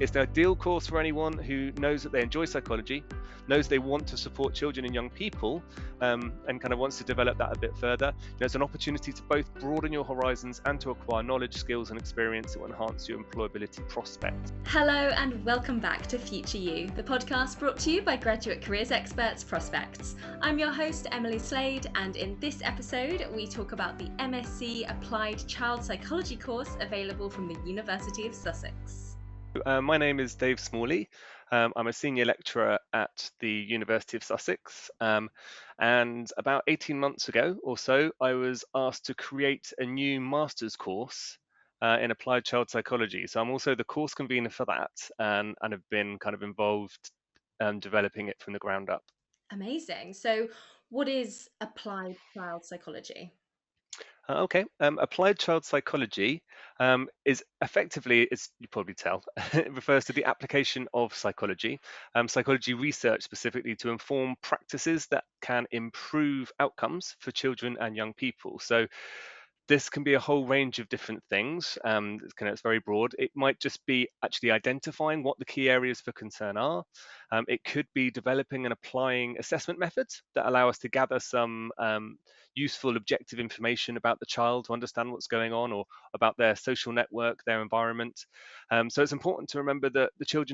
It's the ideal course for anyone who knows that they enjoy psychology, knows they want to support children and young people, and kind of wants to develop that a bit further. It's an opportunity to both broaden your horizons and to acquire knowledge, skills, and experience that will enhance your employability prospects. Hello and welcome back to Future You, the podcast brought to you by graduate careers experts Prospects. I'm your host Emily Slade, and in this episode we talk about the MSc Applied Child Psychology course available from the University of Sussex. My name is Dave Smalley. I'm a senior lecturer at the University of Sussex. And about 18 months ago or so, I was asked to create a new master's course in applied child psychology. So I'm also the course convener for that, and have been kind of involved developing it from the ground up. Amazing. So, what is applied child psychology? Okay. Applied child psychology is effectively, as you probably tell, it refers to the application of psychology, psychology research specifically to inform practices that can improve outcomes for children and young people. So this can be a whole range of different things. It's very broad. It might just be actually identifying what the key areas for concern are. It could be developing and applying assessment methods that allow us to gather some useful objective information about the child to understand what's going on, or about their social network, their environment. So it's important to remember that the child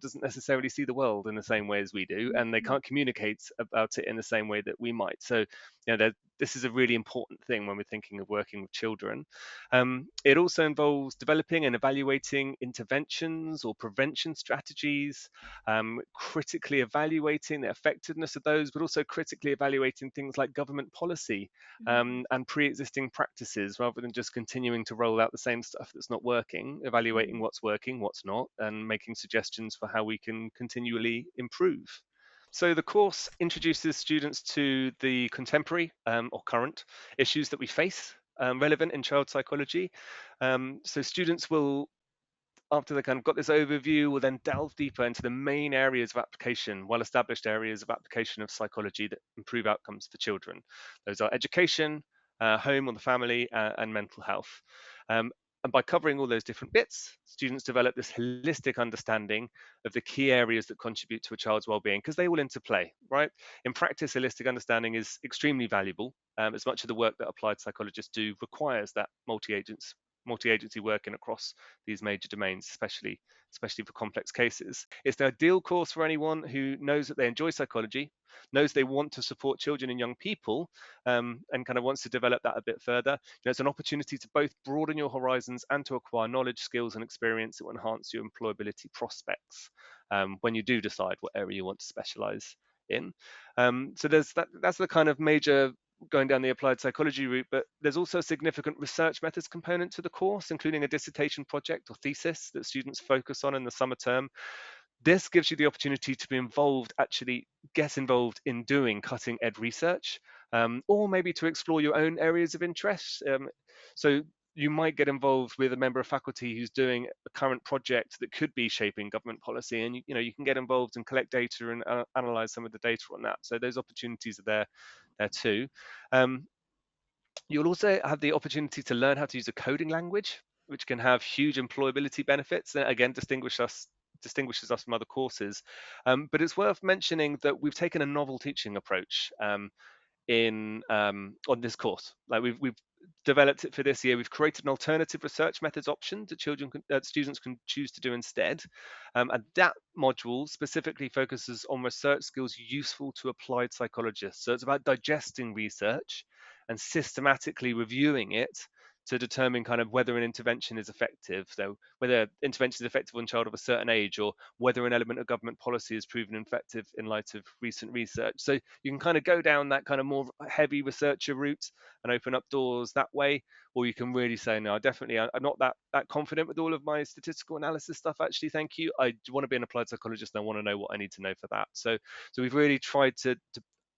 doesn't necessarily see the world in the same way as we do, and they can't communicate about it in the same way that we might. So this is a really important thing when we're thinking of working with children. It also involves developing and evaluating interventions or prevention strategies, critically evaluating the effectiveness of those, but also critically evaluating things like government policy and pre-existing practices, rather than just continuing to roll out the same stuff that's not working, evaluating what's working, what's not, and making suggestions for how we can continually improve. So the course introduces students to the contemporary or current issues that we face relevant in child psychology. So students will, after they kind of got this overview, will then delve deeper into the main areas of application, well-established areas of application of psychology that improve outcomes for children. Those are education, home or the family, and mental health. And by covering all those different bits, students develop this holistic understanding of the key areas that contribute to a child's well-being, because they all interplay, right? In practice, holistic understanding is extremely valuable. As much of the work that applied psychologists do requires that multi-agency working across these major domains, especially for complex cases. It's the ideal course for anyone who knows that they enjoy psychology, knows they want to support children and young people, and kind of wants to develop that a bit further. It's an opportunity to both broaden your horizons and to acquire knowledge, skills, and experience that will enhance your employability prospects when you do decide what area you want to specialize in. So that's the kind of major going down the applied psychology route, but there's also a significant research methods component to the course, including a dissertation project or thesis that students focus on in the summer term. This gives you the opportunity to be involved, actually get involved in doing cutting edge research, or maybe to explore your own areas of interest. So you might get involved with a member of faculty who's doing a current project that could be shaping government policy, and you can get involved and collect data and analyze some of the data on that. So those opportunities are there too. Um, You'll also have the opportunity to learn how to use a coding language, which can have huge employability benefits. And again, distinguishes us from other courses. But it's worth mentioning that we've taken a novel teaching approach in on this course. Like we've developed it for this year. We've created an alternative research methods option that students can choose to do instead. And that module specifically focuses on research skills useful to applied psychologists. So it's about digesting research and systematically reviewing it to determine kind of whether an intervention is effective. So whether intervention is effective on a child of a certain age, or whether an element of government policy is proven effective in light of recent research. So you can kind of go down that kind of more heavy researcher route and open up doors that way, or you can really say, no, I'm not that confident with all of my statistical analysis stuff, actually, thank you. I want to be an applied psychologist and I want to know what I need to know for that. So we've really tried to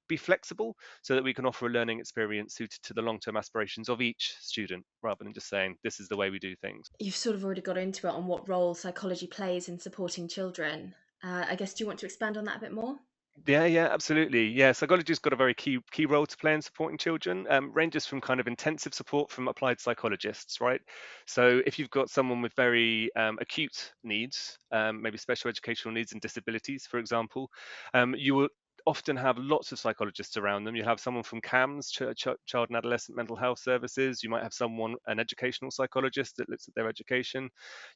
be flexible so that we can offer a learning experience suited to the long-term aspirations of each student, rather than just saying this is the way we do things. You've sort of already got into it on what role psychology plays in supporting children. I guess, do you want to expand on that a bit more? Yeah, absolutely. Yeah, psychology's got a very key role to play in supporting children. Ranges from kind of intensive support from applied psychologists, right? So if you've got someone with very acute needs, maybe special educational needs and disabilities, for example, you will often have lots of psychologists around them. You have someone from CAMS, Child and Adolescent Mental Health Services. You might have an educational psychologist that looks at their education.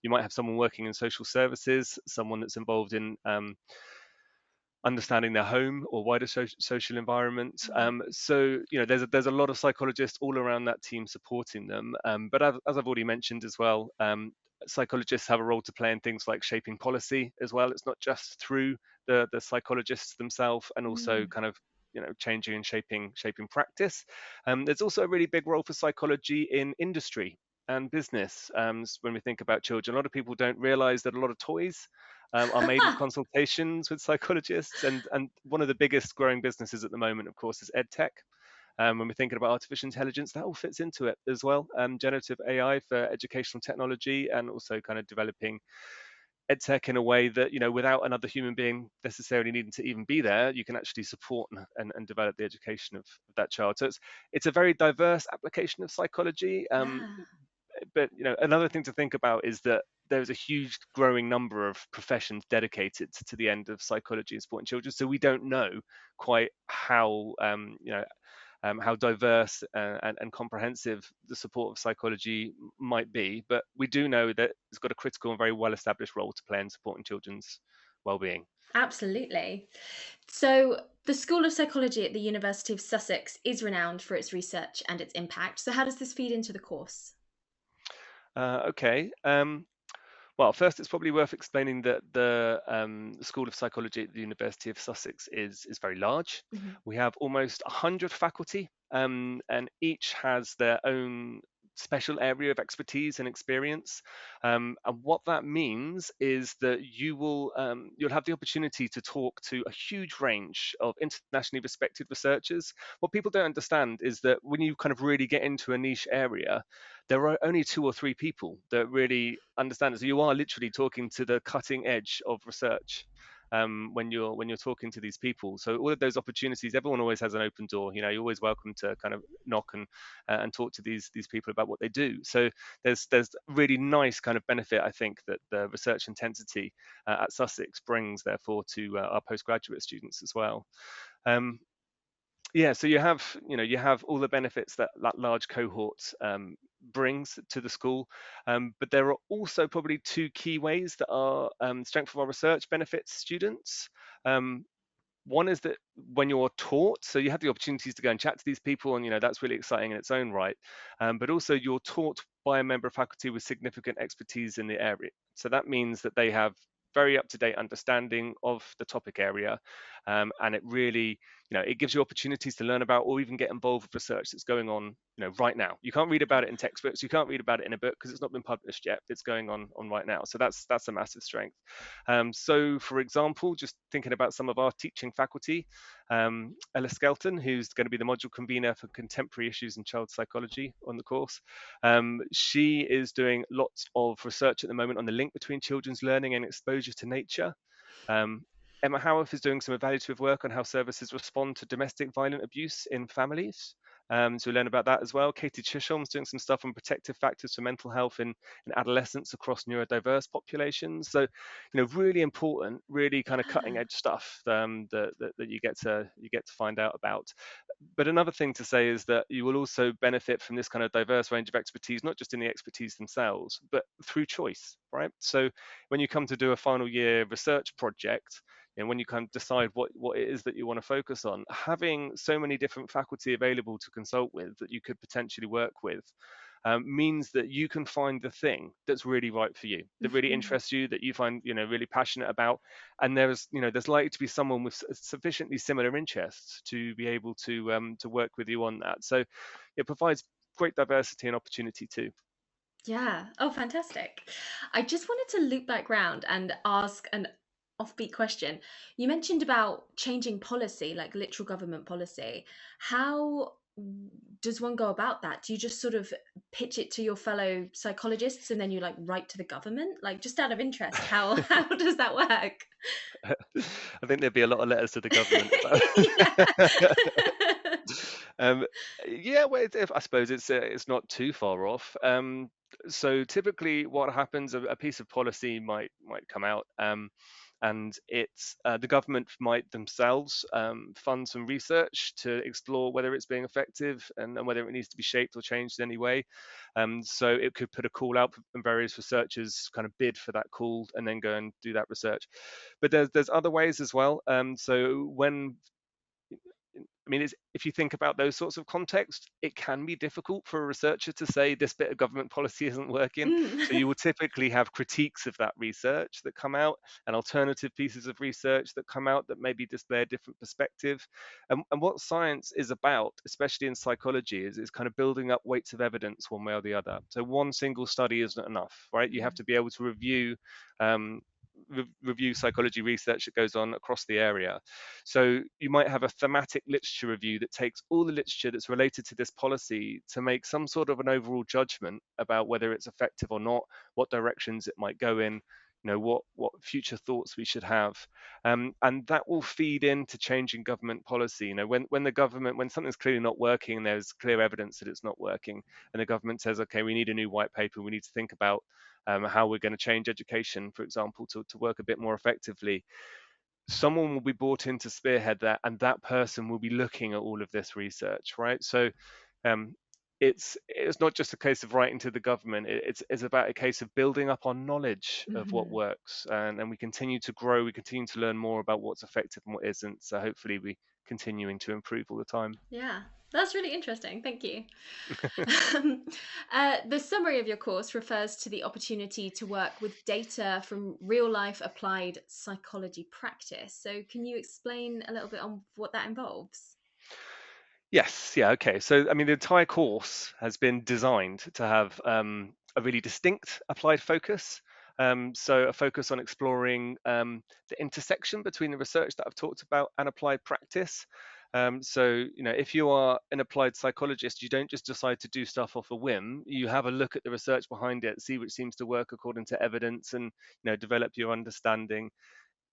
You might have someone working in social services, someone that's involved in understanding their home or wider social environment. So there's a lot of psychologists all around that team supporting them. But as I've already mentioned as well, psychologists have a role to play in things like shaping policy as well. It's not just through the psychologists themselves, and also Mm. kind of changing and shaping practice. There's also a really big role for psychology in industry and business. When we think about children, a lot of people don't realize that a lot of toys are made with consultations with psychologists. And one of the biggest growing businesses at the moment, of course, is EdTech. When we're thinking about artificial intelligence, that all fits into it as well. Generative AI for educational technology, and also kind of developing EdTech in a way that, without another human being necessarily needing to even be there, you can actually support and develop the education of that child. So it's a very diverse application of psychology. Yeah, But another thing to think about is that there's a huge growing number of professions dedicated to the end of psychology and supporting children. So we don't know quite how diverse and comprehensive the support of psychology might be, but we do know that it's got a critical and very well established role to play in supporting children's well-being. absolutely. So, the School of Psychology at the University of Sussex is renowned for its research and its impact. So, how does this feed into the course? Okay. Well, first, it's probably worth explaining that the School of Psychology at the University of Sussex is very large. Mhm. We have almost 100 faculty, and each has their own special area of expertise and experience. And what that means is that you'll have the opportunity to talk to a huge range of internationally respected researchers. What people don't understand is that when you kind of really get into a niche area, there are only two or three people that really understand it. So you are literally talking to the cutting edge of research when you're talking to these people. So all of those opportunities, everyone always has an open door. You're always welcome to kind of knock and talk to these people about what they do. So there's really nice kind of benefit, I think, that the research intensity at Sussex brings, therefore, to our postgraduate students as well. Um, yeah, so you have all the benefits that that large cohort brings to the school, but there are also probably two key ways that our strength of our research benefits students. Um, One is that when you're taught, so you have the opportunities to go and chat to these people, and that's really exciting in its own right. But also you're taught by a member of faculty with significant expertise in the area. So that means that they have very up-to-date understanding of the topic area, and it really, it gives you opportunities to learn about or even get involved with research that's going on, right now. You can't read about it in textbooks, you can't read about it in a book because it's not been published yet. It's going on right now. So that's a massive strength. So, for example, just thinking about some of our teaching faculty, Ella Skelton, who's going to be the module convener for contemporary issues in child psychology on the course, she is doing lots of research at the moment on the link between children's learning and exposure to nature. Um, Emma Howarth is doing some evaluative work on how services respond to domestic violent abuse in families. So we learn about that as well. Katie Chisholm's doing some stuff on protective factors for mental health in adolescents across neurodiverse populations. So, really important, really kind of cutting Ah, edge stuff that you get to find out about. But another thing to say is that you will also benefit from this kind of diverse range of expertise, not just in the expertise themselves, but through choice, right? So when you come to do a final year research project, and when you kind of decide what it is that you want to focus on, having so many different faculty available to consult with that you could potentially work with means that you can find the thing that's really right for you, that really mhm. interests you, that you find really passionate about, and there's likely to be someone with sufficiently similar interests to be able to work with you on that. So it provides great diversity and opportunity too. Yeah. Oh, fantastic. I just wanted to loop back round and ask an offbeat question. You mentioned about changing policy, like literal government policy. How does one go about that? Do you just sort of pitch it to your fellow psychologists and then you like write to the government? Like just out of interest, how how does that work? I think there'd be a lot of letters to the government about. Yeah. Um, yeah, well, I suppose it's not too far off. So typically, what happens, a piece of policy might come out, and it's the government might themselves fund some research to explore whether it's being effective and whether it needs to be shaped or changed in any way. So it could put a call out, and various researchers kind of bid for that call and then go and do that research. But there's other ways as well. So when I mean, if you think about those sorts of contexts, it can be difficult for a researcher to say this bit of government policy isn't working. So you Mm. will typically have critiques of that research that come out, and alternative pieces of research that come out that maybe display a different perspective. And what science is about, especially in psychology, is kind of building up weights of evidence one way or the other. So one single study isn't enough, right? You have Mm. to be able to um, review psychology research that goes on across the area. So you might have a thematic literature review that takes all the literature that's related to this policy to make some sort of an overall judgment about whether it's effective or not, what directions it might go in, what future thoughts we should have, and that will feed into changing government policy. When something's clearly not working, there's clear evidence that it's not working, and the government says, okay, we need a new white paper, we need to think about how we're going to change education, for example, to work a bit more effectively. Someone will be brought in to spearhead that, and that person will be looking at all of this research, right? So um, it's not just a case of writing to the government. It's about a case of building up our knowledge of what Mhm. works, and we continue to grow. We continue to learn more about what's effective and what isn't. So hopefully, we continuing to improve all the time. Yeah, that's really interesting. Thank you. Um, the summary of your course refers to the opportunity to work with data from real life applied psychology practice. So, can you explain a little bit on what that involves? Yes, yeah, okay. So, I mean, the entire course has been designed to have a really distinct applied focus. So, a focus on exploring the intersection between the research that I've talked about and applied practice. So, if you are an applied psychologist, you don't just decide to do stuff off a whim. You have a look at the research behind it, see which seems to work according to evidence, and develop your understanding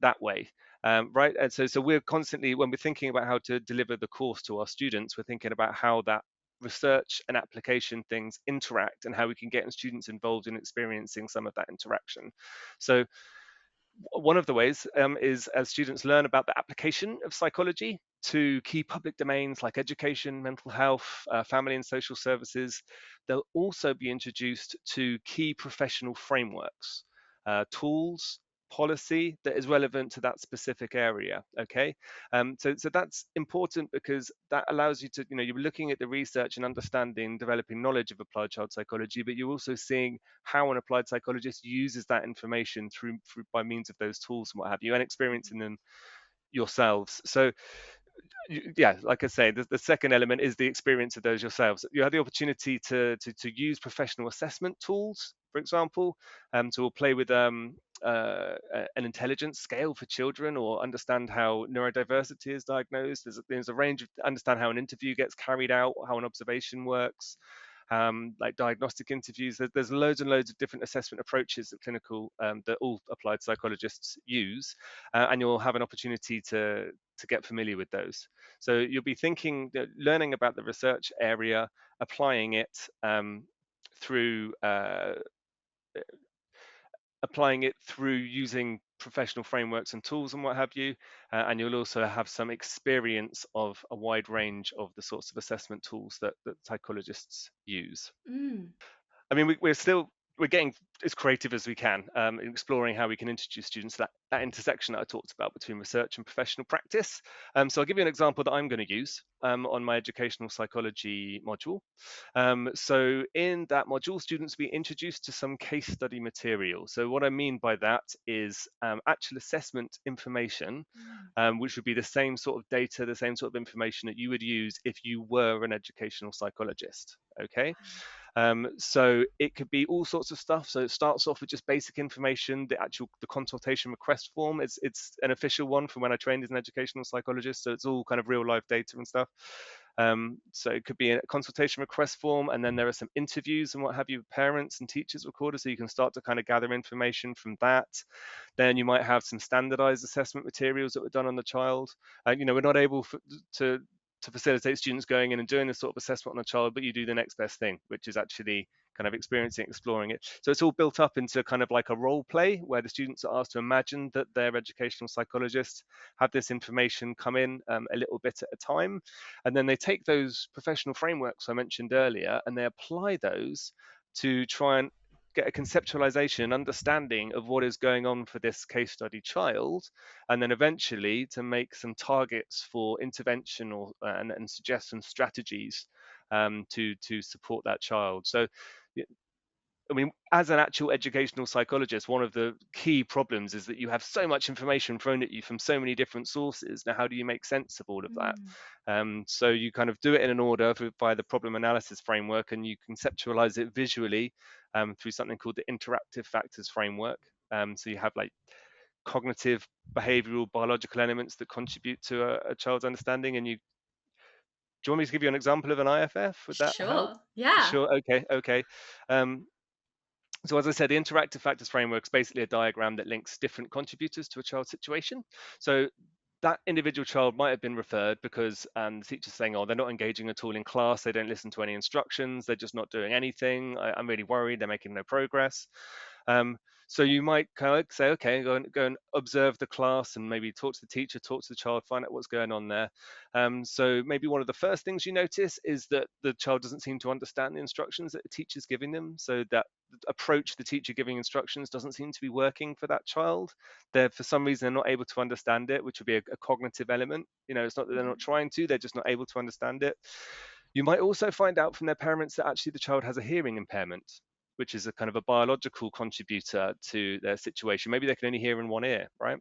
that way, right? And so we're constantly, when we're thinking about how to deliver the course to our students, we're thinking about how that research and application things interact and how we can get students involved in experiencing some of that interaction. So one of the ways is as students learn about the application of psychology to key public domains like education, mental health, family and social services, they'll also be introduced to key professional frameworks, tools, policy that is relevant to that specific area. Okay, so that's important because that allows you to, you're looking at the research and understanding, developing knowledge of applied child psychology, but you're also seeing how an applied psychologist uses that information through by means of those tools and what have you, and experiencing them yourselves. So yeah, like I say, the second element is the experience of those yourselves. You have the opportunity to use professional assessment tools, for example, to play with an intelligence scale for children, or understand how neurodiversity is diagnosed. There's a range of understand how an interview gets carried out, how an observation works, like diagnostic interviews. There's loads and loads of different assessment approaches that clinical that all applied psychologists use, and you'll have an opportunity to get familiar with those. So you'll be learning about the research area, applying it through using professional frameworks and tools and what have you, and you'll also have some experience of a wide range of the sorts of assessment tools that psychologists use. Mm. I mean, we're getting as creative as we can in exploring how we can introduce students to that intersection that I talked about between research and professional practice. So I'll give you an example that I'm going to use on my educational psychology module. So in that module, students will be introduced to some case study material. So what I mean by that is actual assessment information, Mm. which would be the same sort of data, the same sort of information that you would use if you were an educational psychologist. Okay. So it could be all sorts of stuff. So it starts off with just basic information. The consultation request form, it's an official one from when I trained as an educational psychologist. So it's all kind of real life data and stuff. So it could be a consultation request form, and then there are some interviews and what have you, parents and teachers recorded, so you can start to kind of gather information from that. Then you might have some standardized assessment materials that were done on the child. We're not able to to facilitate students going in and doing this sort of assessment on a child, but you do the next best thing, which is actually kind of experiencing, exploring it. So it's all built up into kind of like a role play where the students are asked to imagine that their educational psychologists have this information come in a little bit at a time. And then they take those professional frameworks I mentioned earlier and they apply those to try and get a conceptualization and understanding of what is going on for this case study child, and then eventually to make some targets for intervention and suggest some strategies to support that child. So I mean, as an actual educational psychologist, one of the key problems is that you have so much information thrown at you from so many different sources. Now, how do you make sense of all of that? Mm. So you kind of do it in an order by the problem analysis framework, and you conceptualize it visually through something called the interactive factors framework. So you have like cognitive, behavioral, biological elements that contribute to a child's understanding. And do you want me to give you an example of an IFF? Would that help? Sure. Yeah. Sure. Okay. Okay. Um, so as I said, the interactive factors framework is basically a diagram that links different contributors to a child's situation. So that individual child might have been referred because the teacher's saying, oh, they're not engaging at all in class, they don't listen to any instructions, they're just not doing anything, I'm really worried, they're making no progress. Um, so you might kind of say, okay, go and observe the class and maybe talk to the teacher, talk to the child, find out what's going on there. So maybe one of the first things you notice is that the child doesn't seem to understand the instructions that the teacher's giving them. So that approach, the teacher giving instructions, doesn't seem to be working for that child. They're, for some reason, they're not able to understand it, which would be a cognitive element. It's not that they're not Mhm. trying to, they're just not able to understand it. You might also find out from their parents that actually the child has a hearing impairment, which is a kind of a biological contributor to their situation. Maybe they can only hear in one ear, right?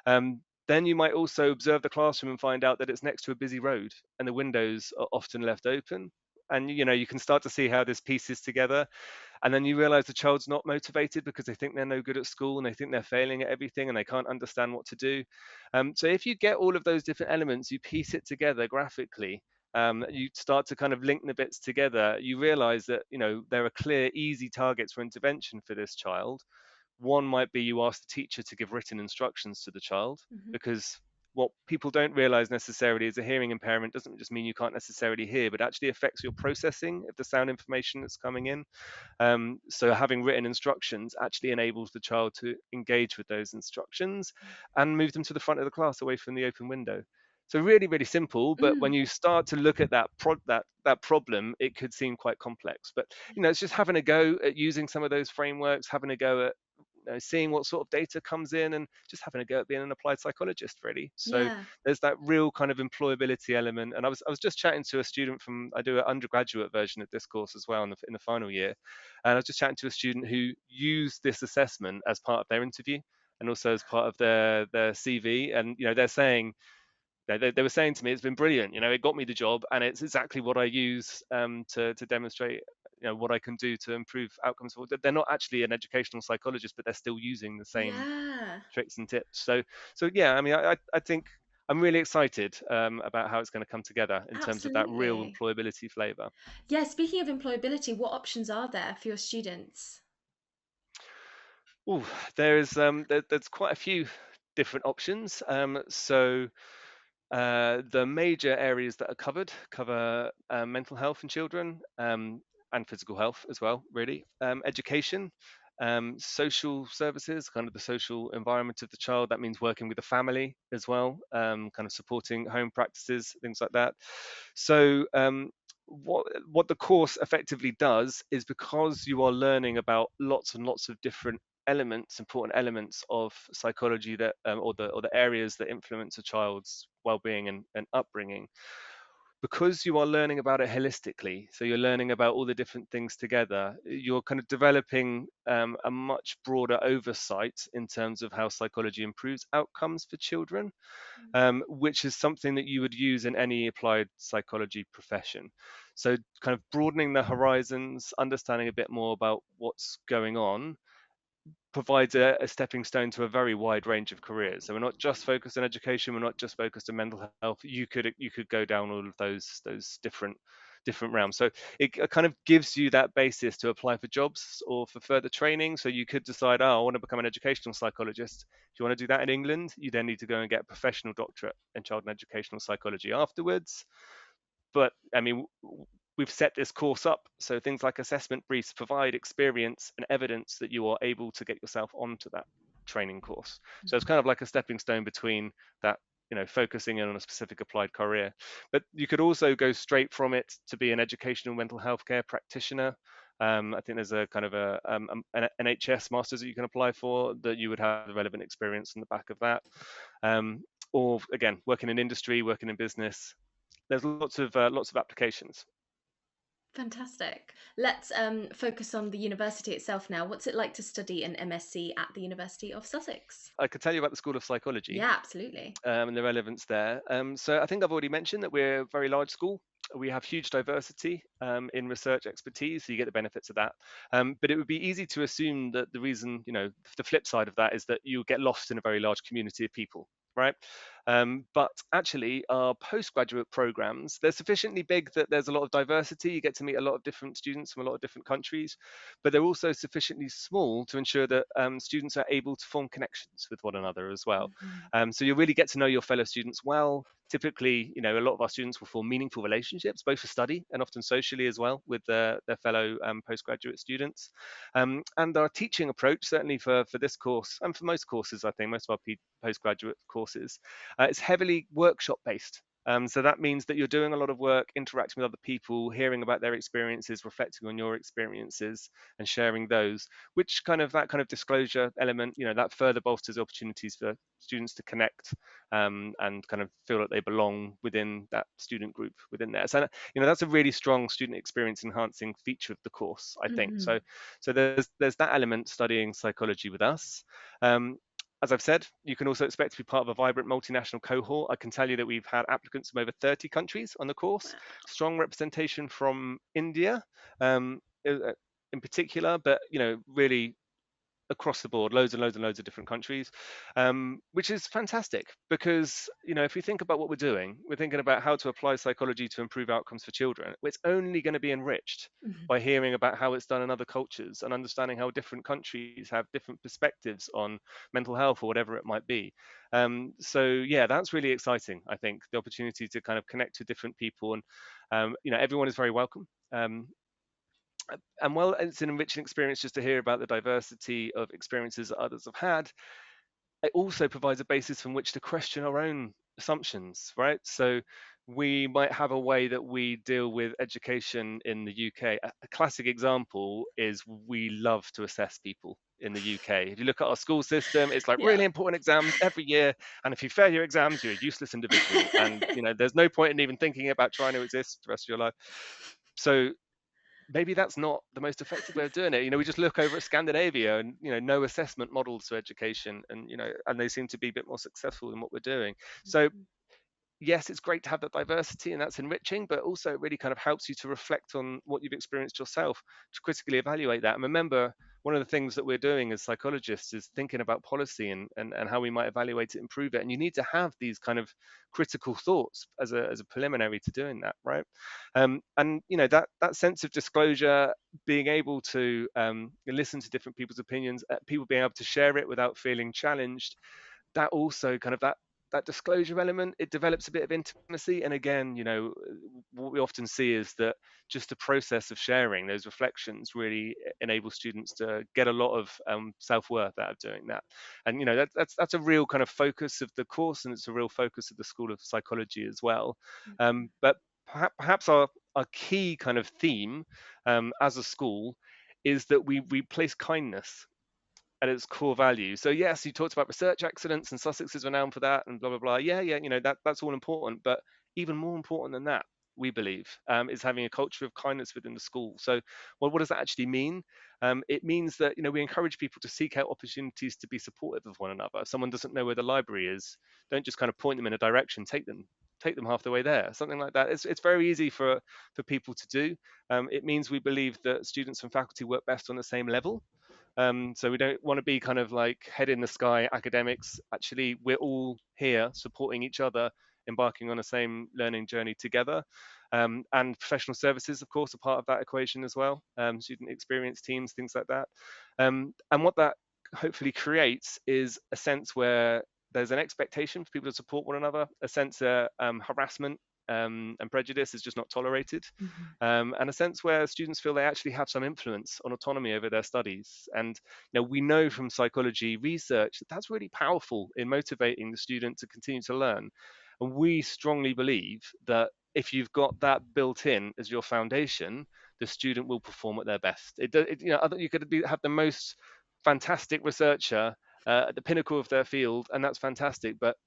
Then you might also observe the classroom and find out that it's next to a busy road and the windows are often left open. And you can start to see how this pieces together. And then you realize the child's not motivated because they think they're no good at school and they think they're failing at everything and they can't understand what to do. So if you get all of those different elements, you piece it together graphically. You start to kind of link the bits together. You realize that there are clear, easy targets for intervention for this child. One might be you ask the teacher to give written instructions to the child, Mhm. because what people don't realize necessarily is a hearing impairment doesn't just mean you can't necessarily hear, but actually affects your processing of the sound information that's coming in. So having written instructions actually enables the child to engage with those instructions and move them to the front of the class away from the open window. So really, really simple, but when Mm. you start to look at that problem, it could seem quite complex. But it's just having a go at using some of those frameworks, having a go at seeing what sort of data comes in, and just having a go at being an applied psychologist, really. So Yeah. there's that real kind of employability element. And I was just chatting to a student I do an undergraduate version of this course as well in the final year, and I was just chatting to a student who used this assessment as part of their interview and also as part of their CV, and they're saying they were saying to me, it's been brilliant. It got me the job, and it's exactly what I use to demonstrate what I can do to improve outcomes. They're not actually an educational psychologist, but they're still using the same Yeah. tricks and tips. So yeah, I mean, I think I'm really excited about how it's going to come together in terms of that real Absolutely. employability flavor. Yeah, speaking of employability, what options are there for your students? Ooh, there's quite a few different options. So the major areas that are cover mental health in children, and physical health as well, really. Education, social services, kind of the social environment of the child. That means working with the family as well, kind of supporting home practices, things like that. So what the course effectively does is, because you are learning about lots and lots of different important elements of psychology that or the areas that influence a child's well-being and upbringing, because you are learning about it holistically, so you're learning about all the different things together, you're kind of developing a much broader oversight in terms of how psychology improves outcomes for children, which is something that you would use in any applied psychology profession. So kind of broadening the horizons, understanding a bit more about what's going on, provides a stepping stone to a very wide range of careers. So we're not just focused on education, we're not just focused on mental health. You could go down all of those different realms. So it kind of gives you that basis to apply for jobs or for further training. So you could decide, oh, I want to become an educational psychologist. If you want to do that in England, you then need to go and get a professional doctorate in child and educational psychology afterwards. But I mean, we've set this course up so things like assessment briefs provide experience and evidence that you are able to get yourself onto that training course. So it's kind of like a stepping stone between that, focusing in on a specific applied career. But you could also go straight from it to be an educational mental health care practitioner. I think there's a kind of an NHS masters that you can apply for that you would have the relevant experience in the back of that. Or again, working in industry, working in business, there's lots of applications. Fantastic. Let's focus on the university itself now. What's it like to study an MSc at the University of Sussex? I could tell you about the School of Psychology, Yeah, absolutely. and the relevance there. So I think I've already mentioned that we're a very large school. We have huge diversity in research expertise, so you get the benefits of that. But it would be easy to assume that the reason, the flip side of that is that you get lost in a very large community of people, right? But actually, our postgraduate programs, they're sufficiently big that there's a lot of diversity. You get to meet a lot of different students from a lot of different countries, but they're also sufficiently small to ensure that students are able to form connections with one another as well. Mhm. So you really get to know your fellow students well. Typically, a lot of our students will form meaningful relationships, both for study and often socially as well, with their fellow postgraduate students. And our teaching approach, certainly for this course and for most courses, I think most of our postgraduate courses, it's heavily workshop based. So that means that you're doing a lot of work, interacting with other people, hearing about their experiences, reflecting on your experiences, and sharing those. Which that kind of disclosure element, that further bolsters opportunities for students to connect and kind of feel that they belong within that student group within there. So that's a really strong student experience enhancing feature of the course, I think. So Mhm. so there's that element studying psychology with us. Um, as I've said, you can also expect to be part of a vibrant multinational cohort. I can tell you that we've had applicants from over 30 countries on the course, Wow. strong representation from India in particular, but really across the board, loads and loads and loads of different countries, which is fantastic because if we think about what we're doing, we're thinking about how to apply psychology to improve outcomes for children. It's only going to be enriched Mhm. by hearing about how it's done in other cultures and understanding how different countries have different perspectives on mental health or whatever it might be. So yeah, that's really exciting. I think the opportunity to kind of connect with different people and everyone is very welcome. And while it's an enriching experience just to hear about the diversity of experiences that others have had, it also provides a basis from which to question our own assumptions, right? So we might have a way that we deal with education in the UK. A classic example is we love to assess people in the UK. If you look at our school system, it's like Yeah. really important exams every year. And if you fail your exams, you're a useless individual. And there's no point in even thinking about trying to exist the rest of your life. So maybe that's not the most effective way of doing it. We just look over at Scandinavia and no assessment models to education, and and they seem to be a bit more successful than what we're doing. So Mhm. yes, it's great to have that diversity and that's enriching, but also it really kind of helps you to reflect on what you've experienced yourself, to critically evaluate that. And remember, one of the things that we're doing as psychologists is thinking about policy and how we might evaluate it, improve it. And you need to have these kind of critical thoughts as a preliminary to doing that, right? And that sense of disclosure, being able to listen to different people's opinions, people being able to share it without feeling challenged, that also kind of that disclosure element, it develops a bit of intimacy. And again, what we often see is that just the process of sharing those reflections really enables students to get a lot of self-worth out of doing that. And that's a real kind of focus of the course, and it's a real focus of the School of Psychology as well. But perhaps our key kind of theme as a school is that we place kindness at its core value. So yes, you talked about research excellence, and Sussex is renowned for that, and blah blah blah. Yeah, yeah, that's all important, but even more important than that, we believe, is having a culture of kindness within the school. So, well, what does that actually mean? It means that we encourage people to seek out opportunities to be supportive of one another. If someone doesn't know where the library is, don't just kind of point them in a direction. Take them half the way there, something like that. It's very easy for people to do. It means we believe that students and faculty work best on the same level, So we don't want to be kind of like head in the sky academics. Actually, we're all here supporting each other, embarking on the same learning journey together. And professional services, of course, are part of that equation as well. Student experience teams, things like that. And what that hopefully creates is a sense where there's an expectation for people to support one another, a sense that harassment and prejudice is just not tolerated, Mhm. and a sense where students feel they actually have some influence on autonomy over their studies. And we know from psychology research that that's really powerful in motivating the student to continue to learn. And we strongly believe that if you've got that built in as your foundation, the student will perform at their best. You could have the most fantastic researcher at the pinnacle of their field, and that's fantastic. But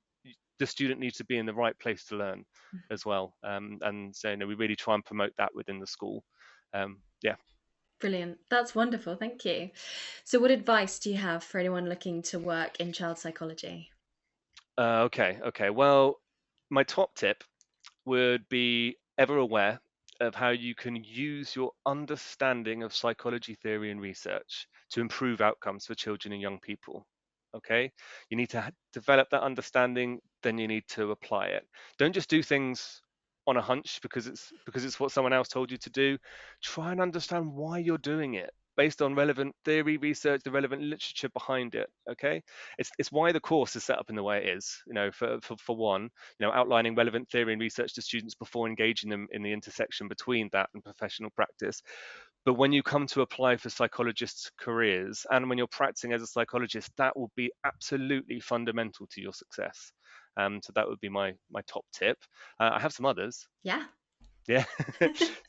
the student needs to be in the right place to learn as well. And so we really try and promote that within the school. Yeah. Brilliant. That's wonderful. Thank you. So, what advice do you have for anyone looking to work in child psychology? Okay. Well, my top tip would be ever aware of how you can use your understanding of psychology theory and research to improve outcomes for children and young people. Okay, you need to develop that understanding, then you need to apply it. Don't just do things on a hunch because it's what someone else told you to do. Try and understand why you're doing it based on relevant theory, research, the relevant literature behind it. Okay, it's why the course is set up in the way it is. For one, outlining relevant theory and research to students before engaging them in the intersection between that and professional practice. But when you come to apply for psychologists' careers and when you're practicing as a psychologist, that will be absolutely fundamental to your success. So that would be my top tip. I have some others. Yeah. Yeah.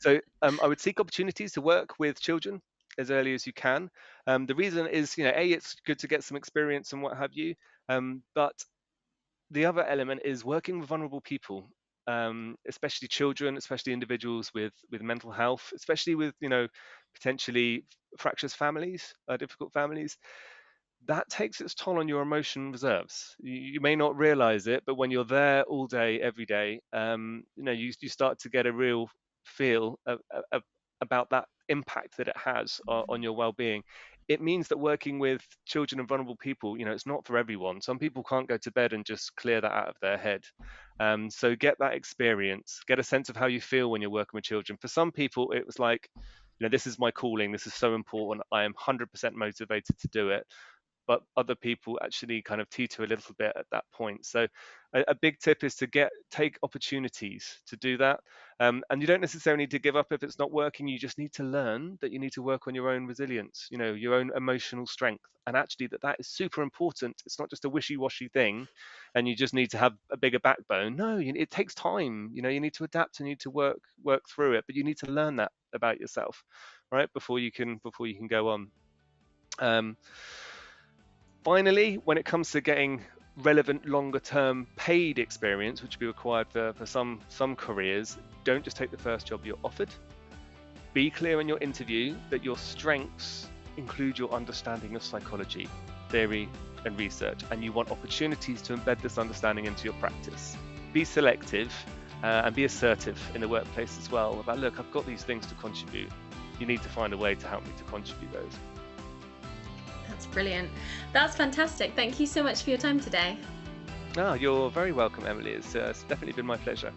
So I would seek opportunities to work with children as early as you can. The reason is, it's good to get some experience and what have you. But the other element is working with vulnerable people, especially children, especially individuals with mental health, especially with potentially fractious families, difficult families. That takes its toll on your emotion reserves. You may not realize it, but when you're there all day, every day, you start to get a real feel about that impact that it has on your well-being. It means that working with children and vulnerable people, it's not for everyone. Some people can't go to bed and just clear that out of their head. So get that experience, get a sense of how you feel when you're working with children. For some people, it was like, this is my calling. This is so important. I am 100% motivated to do it, but other people actually kind of teeter a little bit at that point. So a big tip is to take opportunities to do that. And you don't necessarily need to give up if it's not working. You just need to learn that you need to work on your own resilience, your own emotional strength. And actually that is super important. It's not just a wishy-washy thing and you just need to have a bigger backbone. No, it takes time. You need to adapt and you need to work through it, but you need to learn that about yourself, right? Before you can go on. Finally, when it comes to getting relevant longer term paid experience, which will be required for some careers, don't just take the first job you're offered. Be clear in your interview that your strengths include your understanding of psychology, theory, and research, and you want opportunities to embed this understanding into your practice. Be selective and be assertive in the workplace as well about, look, I've got these things to contribute. You need to find a way to help me to contribute those. That's brilliant. That's fantastic. Thank you so much for your time today. You're very welcome, Emily. It's definitely been my pleasure.